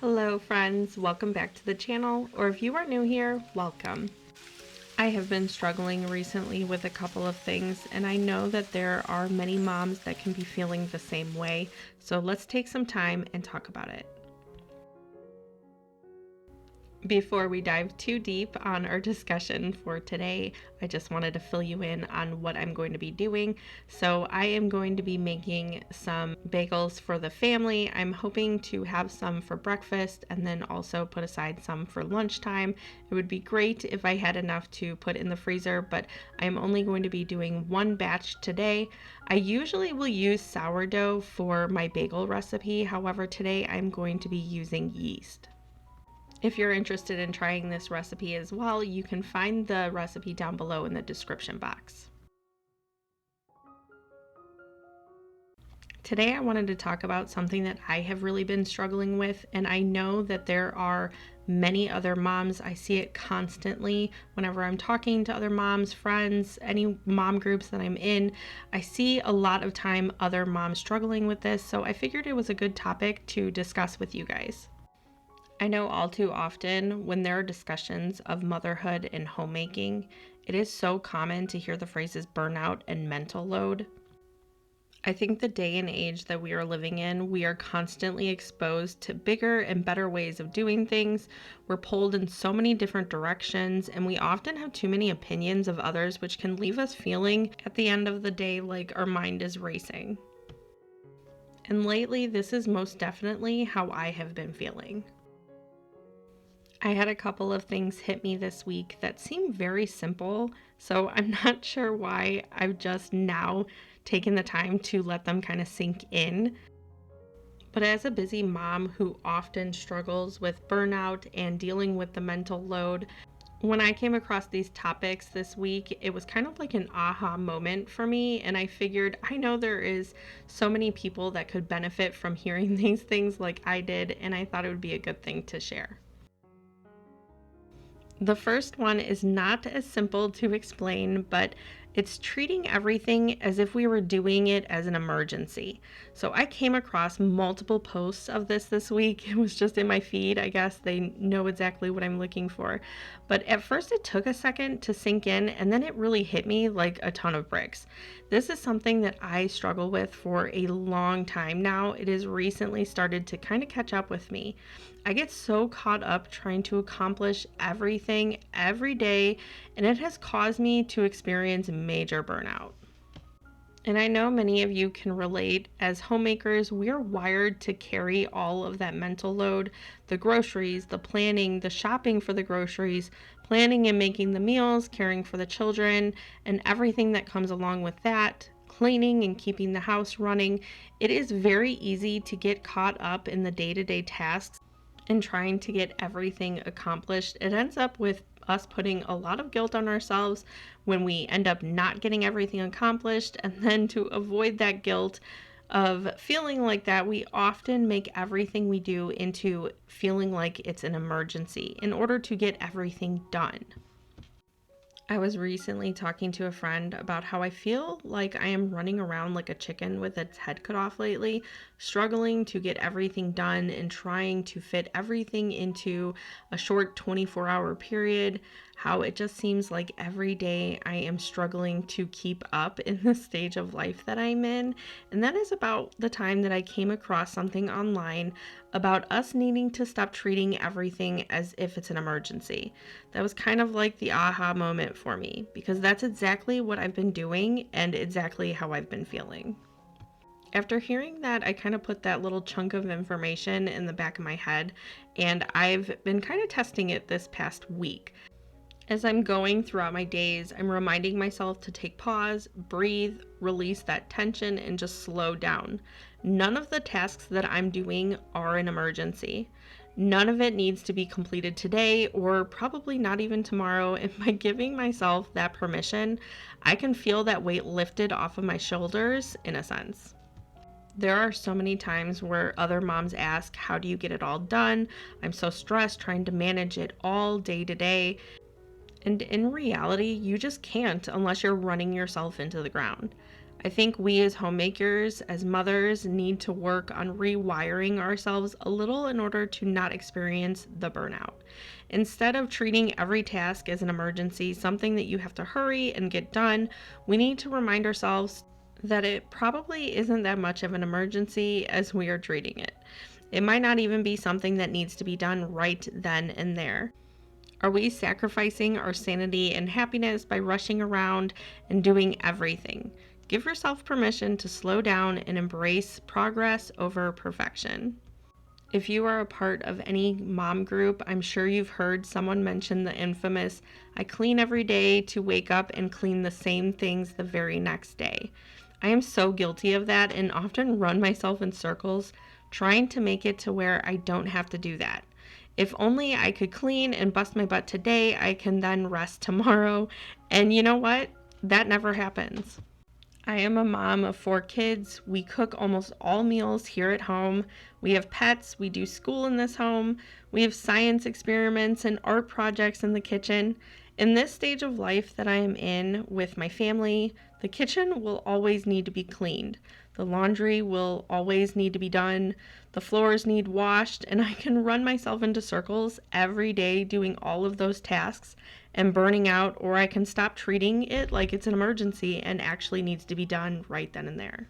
Hello friends, welcome back to the channel, or if you are new here, welcome. I have been struggling recently with a couple of things, and I know that there are many moms that can be feeling the same way, so let's take some time and talk about it. Before we dive too deep on our discussion for today, I just wanted to fill you in on what I'm going to be doing. So I am going to be making some bagels for the family. I'm hoping to have some for breakfast and then also put aside some for lunchtime. It would be great if I had enough to put in the freezer, but I'm only going to be doing one batch today. I usually will use sourdough for my bagel recipe. However, today I'm going to be using yeast. If you're interested in trying this recipe as well, you can find the recipe down below in the description box. Today I wanted to talk about something that I have really been struggling with, and I know that there are many other moms. I see it constantly whenever I'm talking to other moms, friends, any mom groups that I'm in. I see a lot of time other moms struggling with this, so I figured it was a good topic to discuss with you guys. I know all too often when there are discussions of motherhood and homemaking, it is so common to hear the phrases burnout and mental load. I think the day and age that we are living in, we are constantly exposed to bigger and better ways of doing things. We're pulled in so many different directions, and we often have too many opinions of others, which can leave us feeling at the end of the day like our mind is racing. And lately, this is most definitely how I have been feeling. I had a couple of things hit me this week that seem very simple, so I'm not sure why I've just now taken the time to let them kind of sink in. But as a busy mom who often struggles with burnout and dealing with the mental load, when I came across these topics this week, it was kind of like an aha moment for me, and I figured I know there is so many people that could benefit from hearing these things like I did, and I thought it would be a good thing to share. The first one is not as simple to explain, but it's treating everything as if we were doing it as an emergency. So I came across multiple posts of this week. It was just in my feed. I guess they know exactly what I'm looking for. But at first it took a second to sink in, and then it really hit me like a ton of bricks. This is something that I struggle with for a long time now. It has recently started to kind of catch up with me. I get so caught up trying to accomplish everything every day, and it has caused me to experience major burnout. And I know many of you can relate. As homemakers, we're wired to carry all of that mental load, the groceries, the planning, the shopping for the groceries, planning and making the meals, caring for the children, and everything that comes along with that, cleaning and keeping the house running. It is very easy to get caught up in the day-to-day tasks and trying to get everything accomplished. It ends up with us putting a lot of guilt on ourselves when we end up not getting everything accomplished. And then to avoid that guilt of feeling like that, we often make everything we do into feeling like it's an emergency in order to get everything done. I was recently talking to a friend about how I feel like I am running around like a chicken with its head cut off lately, struggling to get everything done and trying to fit everything into a short 24-hour period. How it just seems like every day I am struggling to keep up in the stage of life that I'm in. And that is about the time that I came across something online about us needing to stop treating everything as if it's an emergency. That was kind of like the aha moment for me, because that's exactly what I've been doing and exactly how I've been feeling. After hearing that, I kind of put that little chunk of information in the back of my head, and I've been kind of testing it this past week. As I'm going throughout my days, I'm reminding myself to take pause, breathe, release that tension, and just slow down. None of the tasks that I'm doing are an emergency. None of it needs to be completed today or probably not even tomorrow. And by giving myself that permission, I can feel that weight lifted off of my shoulders in a sense. There are so many times where other moms ask, how do you get it all done? I'm so stressed trying to manage it all day to day. And in reality, you just can't unless you're running yourself into the ground. I think we as homemakers, as mothers, need to work on rewiring ourselves a little in order to not experience the burnout. Instead of treating every task as an emergency, something that you have to hurry and get done, we need to remind ourselves that it probably isn't that much of an emergency as we are treating it. It might not even be something that needs to be done right then and there. Are we sacrificing our sanity and happiness by rushing around and doing everything? Give yourself permission to slow down and embrace progress over perfection. If you are a part of any mom group, I'm sure you've heard someone mention the infamous, I clean every day to wake up and clean the same things the very next day. I am so guilty of that and often run myself in circles trying to make it to where I don't have to do that. If only I could clean and bust my butt today, I can then rest tomorrow. And you know what? That never happens. I am a mom of 4 kids. We cook almost all meals here at home. We have pets. We do school in this home. We have science experiments and art projects in the kitchen. In this stage of life that I am in with my family, the kitchen will always need to be cleaned. The laundry will always need to be done. The floors need washed, and I can run myself into circles every day doing all of those tasks and burning out, or I can stop treating it like it's an emergency and actually needs to be done right then and there.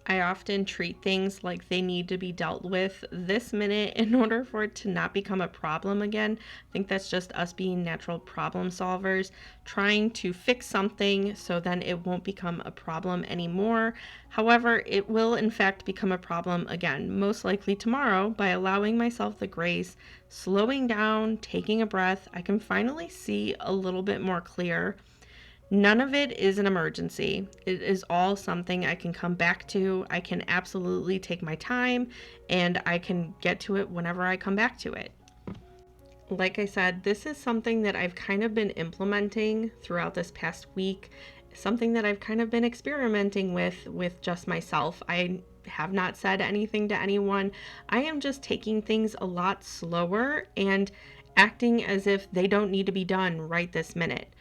I often treat things like they need to be dealt with this minute in order for it to not become a problem again. I think that's just us being natural problem solvers, trying to fix something so then it won't become a problem anymore. However, it will in fact become a problem again, most likely tomorrow, by allowing myself the grace, slowing down, taking a breath. I can finally see a little bit more clear. None of it is an emergency. It is all something I can come back to. I can absolutely take my time and I can get to it whenever I come back to it. Like I said, this is something that I've kind of been implementing throughout this past week, something that I've kind of been experimenting with just myself. I have not said anything to anyone. I am just taking things a lot slower and acting as if they don't need to be done right this minute.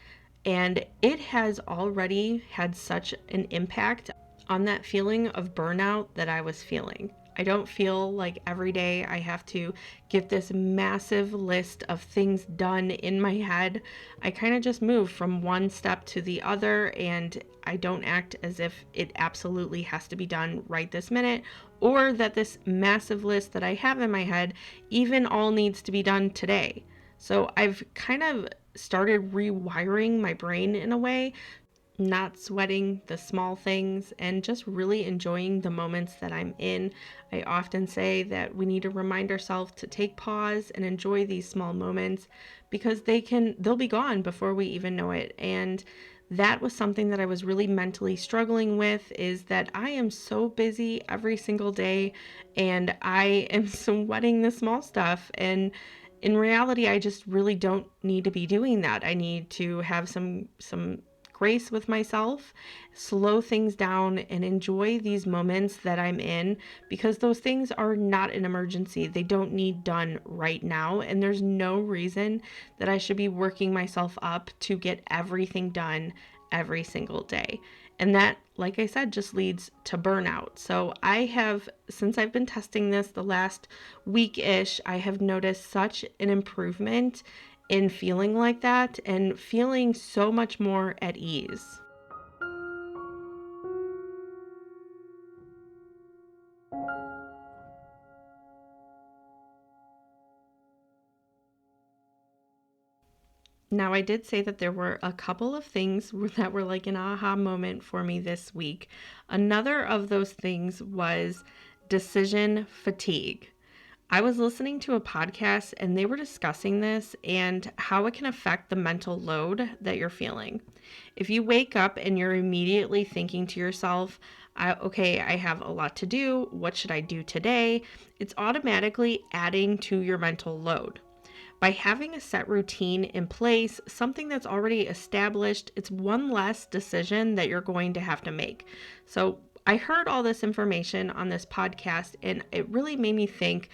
And it has already had such an impact on that feeling of burnout that I was feeling. I don't feel like every day I have to get this massive list of things done in my head. I kind of just move from one step to the other, and I don't act as if it absolutely has to be done right this minute, or that this massive list that I have in my head even all needs to be done today. So I've kind of started rewiring my brain in a way, not sweating the small things and just really enjoying the moments that I'm in. I often say that we need to remind ourselves to take pause and enjoy these small moments because they'll be gone before we even know it. And that was something that I was really mentally struggling with, is that I am so busy every single day and I am sweating the small stuff. And in reality, I just really don't need to be doing that. I need to have some grace with myself, slow things down, and enjoy these moments that I'm in, because those things are not an emergency. They don't need done right now, and there's no reason that I should be working myself up to get everything done every single day. And that, like I said, just leads to burnout. So since I've been testing this the last week-ish, I have noticed such an improvement in feeling like that and feeling so much more at ease. Now, I did say that there were a couple of things that were like an aha moment for me this week. Another of those things was decision fatigue. I was listening to a podcast and they were discussing this and how it can affect the mental load that you're feeling. If you wake up and you're immediately thinking to yourself, okay, I have a lot to do. What should I do today? It's automatically adding to your mental load. By having a set routine in place, something that's already established, it's one less decision that you're going to have to make. So I heard all this information on this podcast and it really made me think,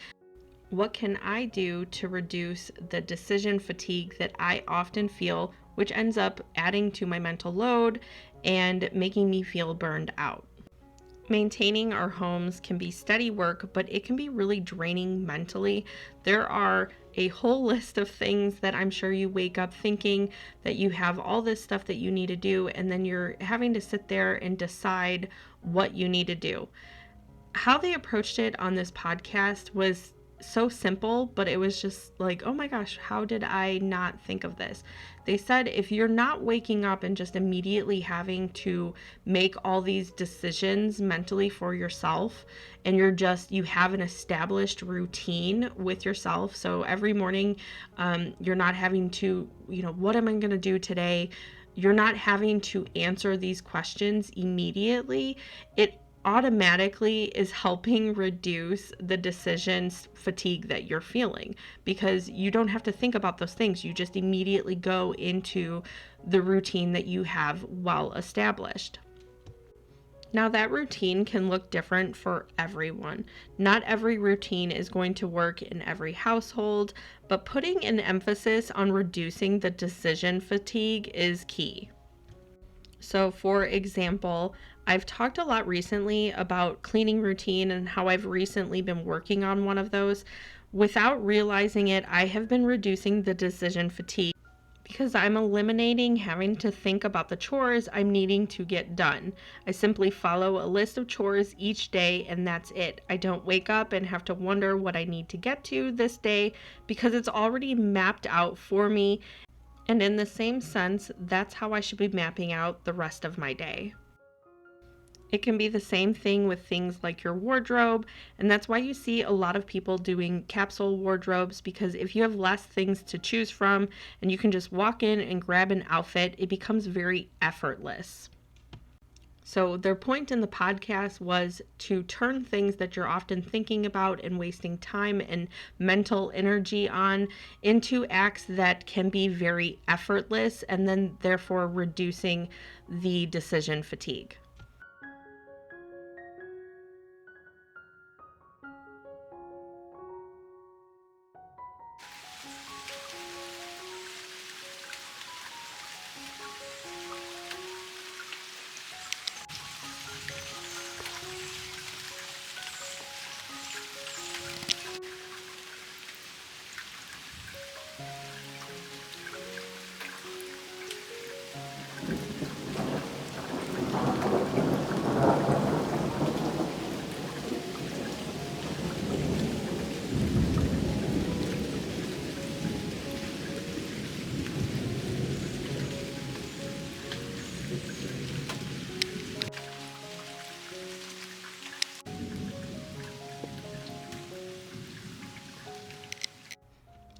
what can I do to reduce the decision fatigue that I often feel, which ends up adding to my mental load and making me feel burned out. Maintaining our homes can be steady work, but it can be really draining mentally. There are a whole list of things that I'm sure you wake up thinking that you have all this stuff that you need to do, and then you're having to sit there and decide what you need to do. How they approached it on this podcast was so simple, but it was just like, oh my gosh, how did I not think of this? They said if you're not waking up and just immediately having to make all these decisions mentally for yourself, and you have an established routine with yourself. So every morning, you're not having to, what am I going to do today? You're not having to answer these questions immediately. It automatically is helping reduce the decisions fatigue that you're feeling, because you don't have to think about those things. You just immediately go into the routine that you have well established. Now, that routine can look different for everyone. Not every routine is going to work in every household, but putting an emphasis on reducing the decision fatigue is key. So, for example, I've talked a lot recently about cleaning routine and how I've recently been working on one of those. Without realizing it, I have been reducing the decision fatigue because I'm eliminating having to think about the chores I'm needing to get done. I simply follow a list of chores each day, and that's it. I don't wake up and have to wonder what I need to get to this day because it's already mapped out for me. And in the same sense, that's how I should be mapping out the rest of my day. It can be the same thing with things like your wardrobe, and that's why you see a lot of people doing capsule wardrobes, because if you have less things to choose from and you can just walk in and grab an outfit, it becomes very effortless. So their point in the podcast was to turn things that you're often thinking about and wasting time and mental energy on into acts that can be very effortless, and then therefore reducing the decision fatigue.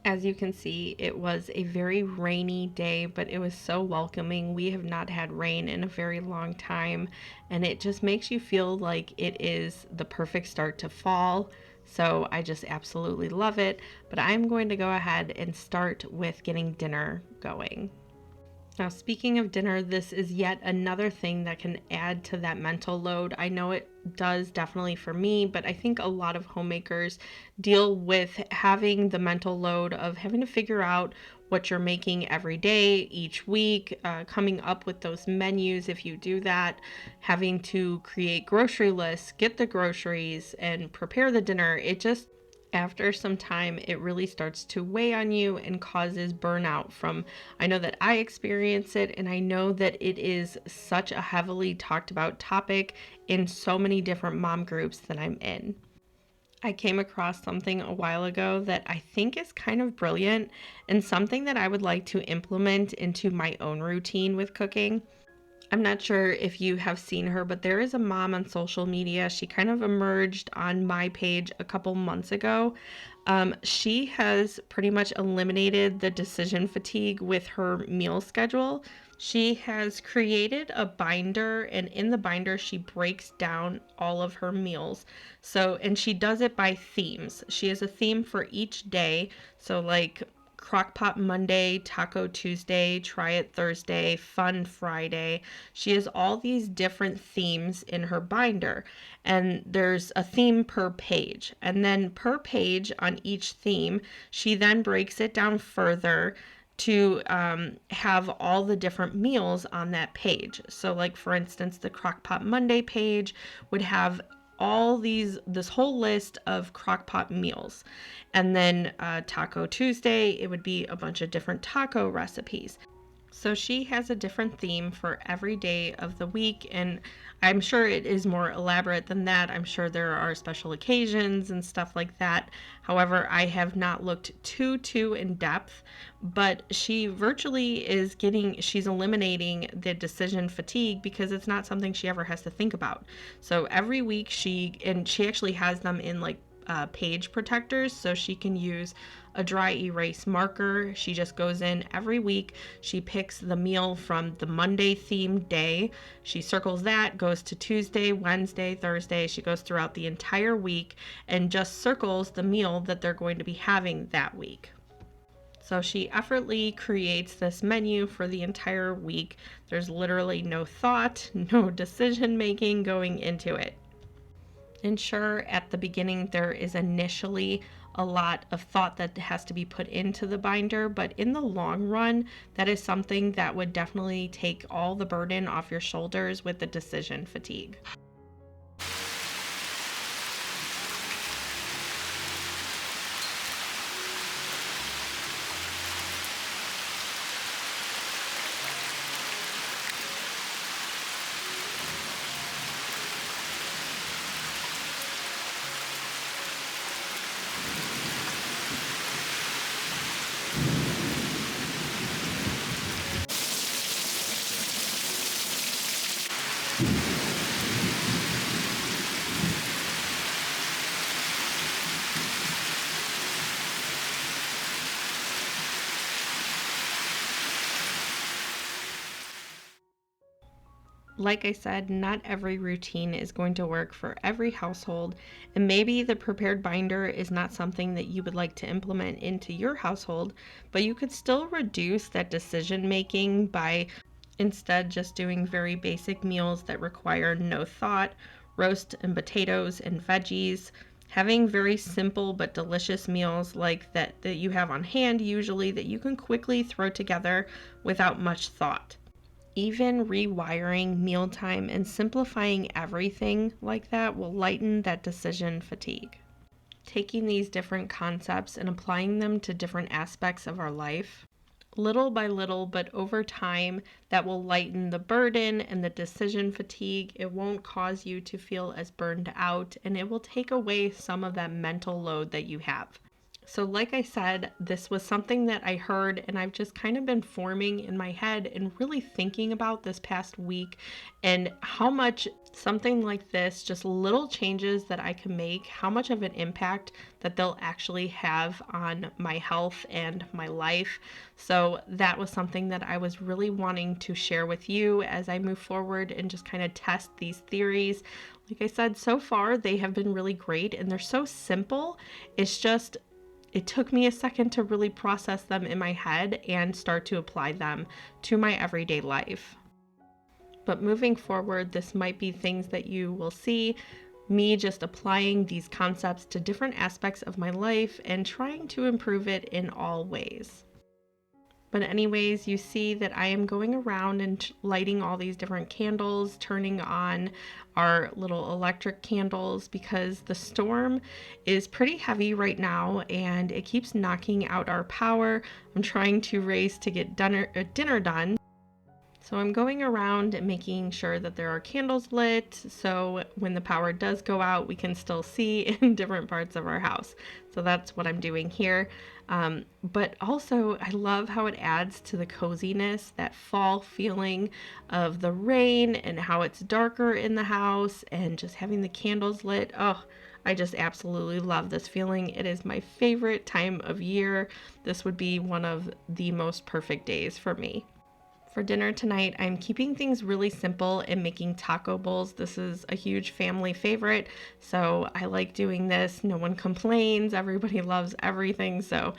As you can see, it was a very rainy day, but it was so welcoming. We have not had rain in a very long time, and it just makes you feel like it is the perfect start to fall. So I just absolutely love it. But I'm going to go ahead and start with getting dinner going. Now, speaking of dinner, this is yet another thing that can add to that mental load. I know it does definitely for me, but I think a lot of homemakers deal with having the mental load of having to figure out what you're making every day, each week, coming up with those menus if you do that, having to create grocery lists, get the groceries, and prepare the dinner. It just after some time, it really starts to weigh on you and causes burnout I know that I experience it, and I know that it is such a heavily talked about topic in so many different mom groups that I'm in. I came across something a while ago that I think is kind of brilliant and something that I would like to implement into my own routine with cooking. I'm not sure if you have seen her, but there is a mom on social media. She kind of emerged on my page a couple months ago. She has pretty much eliminated the decision fatigue with her meal schedule. She has created a binder, and in the binder, she breaks down all of her meals. And she does it by themes. She has a theme for each day. So, like, Crockpot Monday, Taco Tuesday, Try It Thursday, Fun Friday. She has all these different themes in her binder, and there's a theme per page. And then per page on each theme, she then breaks it down further to have all the different meals on that page. So like for instance, the Crockpot Monday page would have this whole list of crockpot meals. And then Taco Tuesday, it would be a bunch of different taco recipes. So she has a different theme for every day of the week, and I'm sure it is more elaborate than that. I'm sure there are special occasions and stuff like that. However, I have not looked too in depth, but she virtually she's eliminating the decision fatigue because it's not something she ever has to think about. So every week she actually has them in like page protectors, so she can use a dry erase marker. She just goes in every week. She picks the meal from the Monday themed day. She circles that, goes to Tuesday, Wednesday, Thursday. She goes throughout the entire week and just circles the meal that they're going to be having that week. So she effortlessly creates this menu for the entire week. There's literally no thought, no decision making going into it. And sure, at the beginning, there is initially a lot of thought that has to be put into the binder, but in the long run, that is something that would definitely take all the burden off your shoulders with the decision fatigue. Like I said, not every routine is going to work for every household, and maybe the prepared binder is not something that you would like to implement into your household, but you could still reduce that decision making by instead just doing very basic meals that require no thought, roast and potatoes and veggies, having very simple but delicious meals like that you have on hand usually that you can quickly throw together without much thought. Even rewiring mealtime and simplifying everything like that will lighten that decision fatigue. Taking these different concepts and applying them to different aspects of our life, little by little, but over time, that will lighten the burden and the decision fatigue. It won't cause you to feel as burned out, and it will take away some of that mental load that you have. So like I said, this was something that I heard and I've just kind of been forming in my head and really thinking about this past week, and how much something like this, just little changes that I can make, how much of an impact that they'll actually have on my health and my life. So that was something that I was really wanting to share with you as I move forward and just kind of test these theories. Like I said, so far they have been really great and they're so simple. It took me a second to really process them in my head and start to apply them to my everyday life. But moving forward, this might be things that you will see me just applying these concepts to different aspects of my life and trying to improve it in all ways. But anyways, you see that I am going around and lighting all these different candles, turning on our little electric candles because the storm is pretty heavy right now and it keeps knocking out our power. I'm trying to race to get dinner done. So I'm going around and making sure that there are candles lit so when the power does go out, we can still see in different parts of our house. So that's what I'm doing here. But also I love how it adds to the coziness, that fall feeling of the rain and how it's darker in the house and just having the candles lit. Oh, I just absolutely love this feeling. It is my favorite time of year. This would be one of the most perfect days for me. For dinner tonight, I'm keeping things really simple and making taco bowls. This is a huge family favorite, so I like doing this. No one complains. Everybody loves everything, so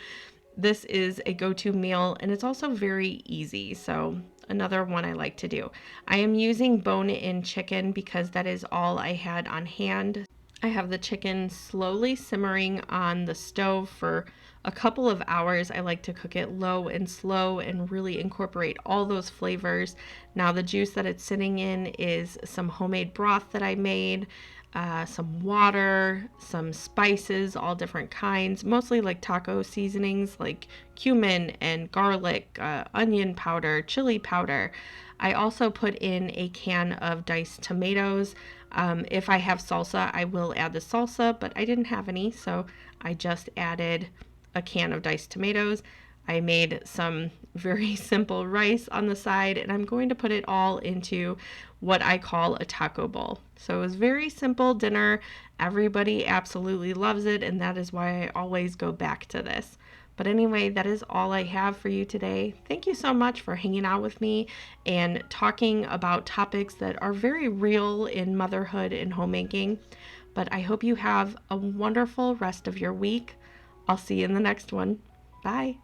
this is a go-to meal, and it's also very easy, so another one I like to do. I am using bone-in chicken because that is all I had on hand. I have the chicken slowly simmering on the stove for a couple of hours. I like to cook it low and slow and really incorporate all those flavors. Now, the juice that it's sitting in is some homemade broth that I made, some water, some spices, all different kinds, mostly like taco seasonings like cumin and garlic, onion powder, chili powder. I also put in a can of diced tomatoes. If I have salsa, I will add the salsa, but I didn't have any, so I just added a can of diced tomatoes. I made some very simple rice on the side, and I'm going to put it all into what I call a taco bowl. So it was very simple dinner. Everybody absolutely loves it, and that is why I always go back to this. But anyway, that is all I have for you today. Thank you so much for hanging out with me and talking about topics that are very real in motherhood and homemaking. But I hope you have a wonderful rest of your week. I'll see you in the next one. Bye.